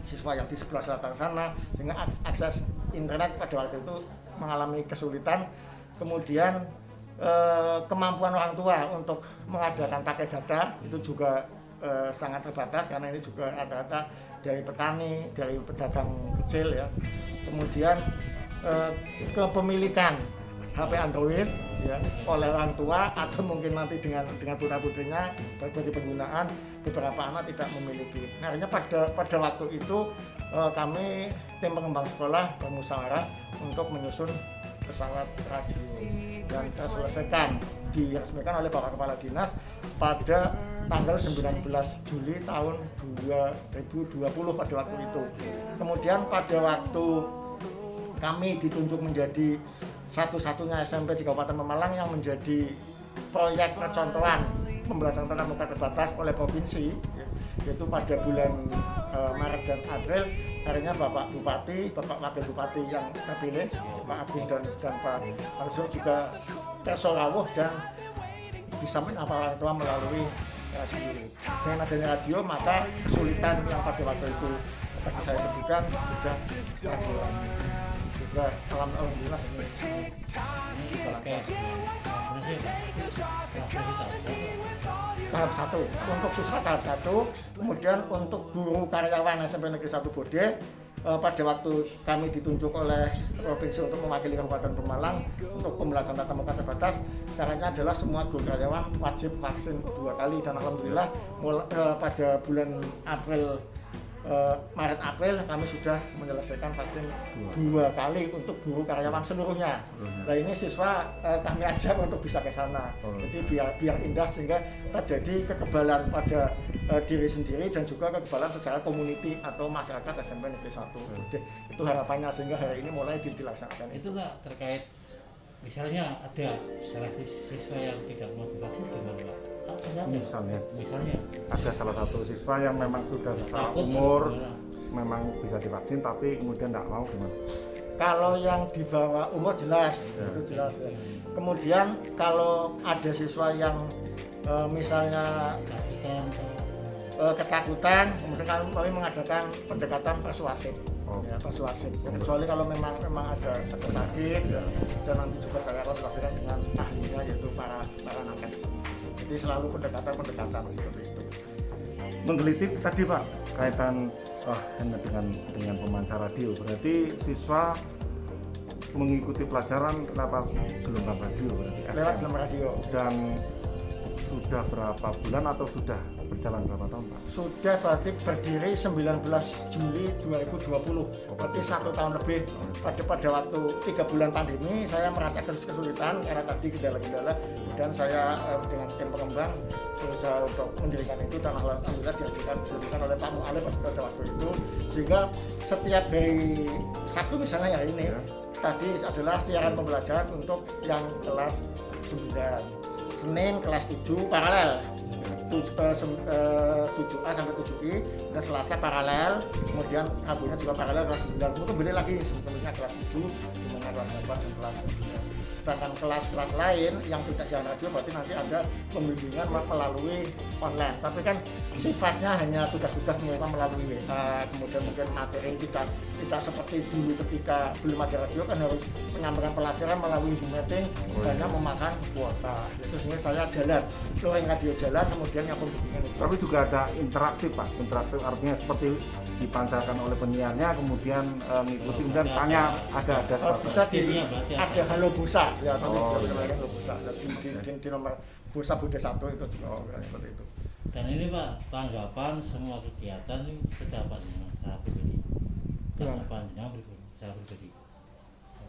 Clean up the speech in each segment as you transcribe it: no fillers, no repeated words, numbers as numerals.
siswa yang di sebelah selatan sana, sehingga akses internet pada waktu itu mengalami kesulitan. Kemudian kemampuan orang tua untuk mengadakan pakai data itu juga sangat terbatas, karena ini juga rata-rata dari petani, dari pedagang kecil ya. Kemudian kepemilikan HP Android ya oleh orang tua atau mungkin nanti dengan putra-putrinya bagi penggunaan, beberapa anak tidak memiliki. Nah, akhirnya pada waktu itu kami tim pengembang sekolah bermusyawarah untuk menyusun pesawat radio dan terselesaikan diresmikan oleh Bapak Kepala Dinas pada tanggal 19 Juli tahun 2020 pada waktu itu. Kemudian pada waktu kami ditunjuk menjadi satu-satunya SMP di Kabupaten Pemalang yang menjadi proyek percontohan pembelajaran tatap muka terbatas oleh provinsi, yaitu pada bulan Maret dan April. Akhirnya Bapak Bupati, Bapak Wakil Bupati yang terpilih, Pak Agung dan Pak Mansur juga tersorawuh dan bisa menyapa orang tua melalui radio. Dengan adanya radio, maka kesulitan yang pada waktu itu tadi saya sebutkan sudah terhilang. Juga alhamdulillah ini tahap 1 untuk siswa tahap 1. Kemudian untuk guru karyawan SMP Negeri 1 Bode, pada waktu kami ditunjuk oleh provinsi untuk mewakili Kabupaten Pemalang untuk pembelajaran tatap muka terbatas, syaratnya adalah semua guru karyawan wajib vaksin 2 kali, dan alhamdulillah pada bulan Maret April kami sudah menyelesaikan vaksin 2 kali untuk guru karyawan seluruhnya. Nah, ini siswa kami ajak untuk bisa ke sana. Jadi biar indah, sehingga terjadi kekebalan pada diri sendiri dan juga kekebalan secara community atau masyarakat SMP Negeri 1. Itu harapannya, sehingga hari ini mulai dilaksanakan. Itu Pak, terkait misalnya ada seleksi siswa yang tidak mau divaksin gimana Pak? Misalnya ada salah satu siswa yang memang sudah umur memang bisa divaksin tapi kemudian tidak mau, gimana? Kalau yang di bawah umur jelas, itu jelas ya. Kemudian kalau ada siswa yang misalnya ketakutan, kemudian kami mengadakan pendekatan persuasif. Ya, persuasif. Kecuali kalau memang ada sakit ya, dan nanti juga saya konsultasikan dengan ahlinya, yaitu para nakes. Jadi selalu pendekatan seperti itu. Menggelitik tadi Pak kaitan dengan pemancar radio, berarti siswa mengikuti pelajaran lewat gelombang radio, berarti lewat gelombang radio. Dan sudah berapa bulan atau sudah berjalan berapa tahun Pak? Sudah, berarti berdiri 19 Juli 2020, berarti 1 tahun lebih. Pada waktu 3 bulan pandemi saya merasa kesulitan karena tadi kendala-kendala, dan saya dengan tim pengembang berusaha untuk mendirikan itu, dan alhamdulillah dihasilkan oleh Pak Mu'alif pada waktu itu, sehingga setiap dari Sabtu misalnya hari ini tadi adalah siaran pembelajaran untuk yang kelas 9, Senin kelas 7 paralel 7A sampai 7I, dan Selasa paralel, kemudian Rabunya juga paralel kelas 9. Itu kembali lagi sebetulnya kelas 7, dimana kelas 8 dan kelas 9. Sedangkan kelas-kelas lain yang tidak siaran radio berarti nanti ada pembimbingan melalui online, tapi kan sifatnya hanya tugas-tugas melalui WA. Kemudian mungkin materi tidak seperti dulu ketika belum ada radio, kan harus menyampaikan pelajaran melalui Zoom meeting, hanya memakan kuota. Itu sehingga saya jalan, luring radio jalan, kemudian yang pembimbingan itu. Tapi juga ada interaktif Pak, interaktif artinya seperti dipancarkan oleh penyiarnya, kemudian ngikuti dan tanya, ada bisa ada halo busa ya, nanti halo busa di nomor busa Bode 1 itu juga seperti itu. Dan ini Pak, tanggapan semua kegiatan ini pejabat secara pribadi,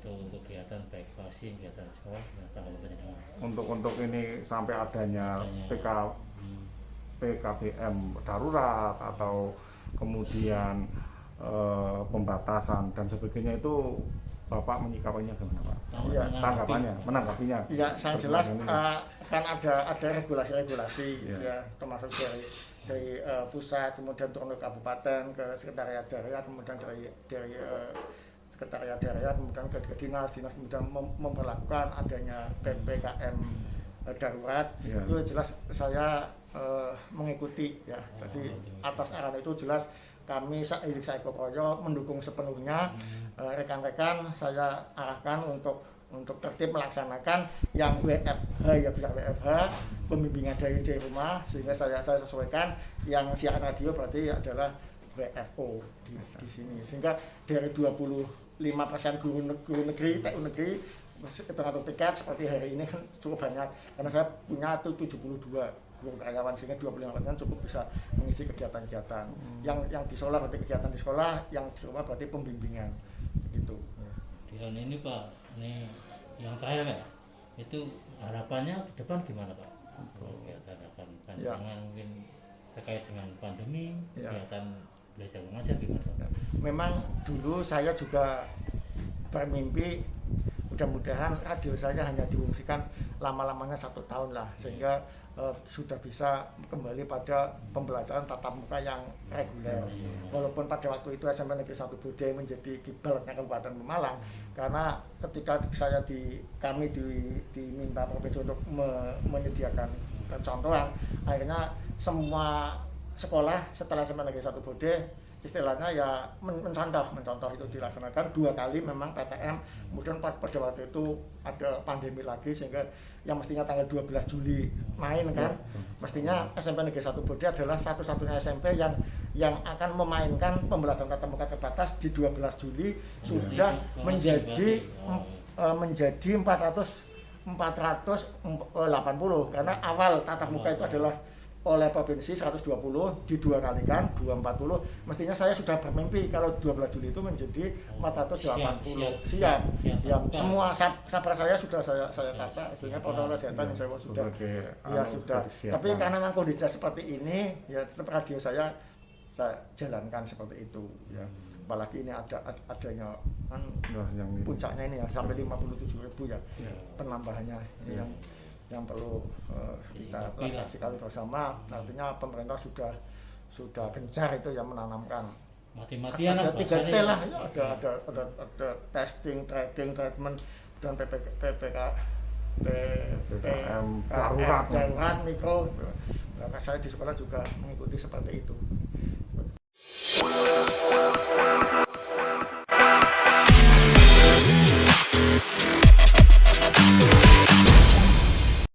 untuk kegiatan baik vaksin, kegiatan sekolah, tanggapan untuk ini sampai adanya PKBM darurat atau kemudian pembatasan dan sebagainya, itu Bapak menyikapinya gimana Pak? Ya, menanggapinya. Ya, yang jelas kan ada regulasi-regulasi ya, termasuk dari pusat, kemudian turun ke kabupaten, ke sekretariat daerah, kemudian dari sekretariat daerah, kemudian ke dinas, kemudian memperlakukan adanya PPKM darurat. Itu jelas saya mengikuti ya. Jadi atas arahan itu jelas kami Ilik Saiko Proyo mendukung sepenuhnya. Rekan-rekan saya arahkan untuk tertib melaksanakan yang WFH ya pihak WFH, pembimbingan dari rumah, sehingga saya sesuaikan yang siaran radio berarti adalah WFO di sini, sehingga dari 25% guru negeri, TU negeri tergantung piket seperti hari ini kan cukup banyak, karena saya punya tuh 72 guru karyawan, sehingga 25% cukup bisa mengisi kegiatan-kegiatan. Yang di sekolah berarti kegiatan di sekolah, yang di rumah berarti pembimbingan gitu. Dan ini Pak, ini yang terakhir Pak, itu harapannya ke depan gimana Pak? Kegiatan akan panjangan mungkin terkait dengan pandemi, kegiatan belajar mengajar gimana Pak? Memang dulu saya juga bermimpi mudah-mudahan radio saya hanya diungsikan lama-lamanya 1 tahun lah, sehingga sudah bisa kembali pada pembelajaran tatap muka yang reguler. Walaupun pada waktu itu SMP Negeri 1 Bode menjadi kiblatnya Kabupaten Pemalang, karena ketika kami diminta provinsi untuk menyediakan contohan, akhirnya semua sekolah setelah SMP Negeri 1 Bode istilahnya ya mencontoh itu dilaksanakan 2 kali memang PTM. Kemudian pada waktu itu ada pandemi lagi, sehingga yang mestinya tanggal 12 Juli main kan, mestinya SMP Negeri 1 Bode adalah satu-satunya SMP yang akan memainkan pembelajaran tatap muka terbatas di 12 Juli sudah menjadi 480, karena awal tatap muka itu adalah oleh provinsi 120, di 2 kalikan 240. Mestinya saya sudah bermimpi kalau 12 Juli itu menjadi 480. Siap. Ya, semua sabar saya sudah saya kata, sehingga protokol kesehatan saya sudah sudah. Tapi karena memang kondisi seperti ini, ya tetap radio saya jalankan seperti itu ya. Apalagi ini adanya kan puncaknya ini ya sampai 57.000 ya penambahannya ini yang perlu kita saksikan bersama. Artinya pemerintah sudah gencar itu yang menanamkan mati-matian ada 3T lah, ada testing, tracking, treatment, dan darurat, mikro. Maka saya di sekolah juga mengikuti seperti itu.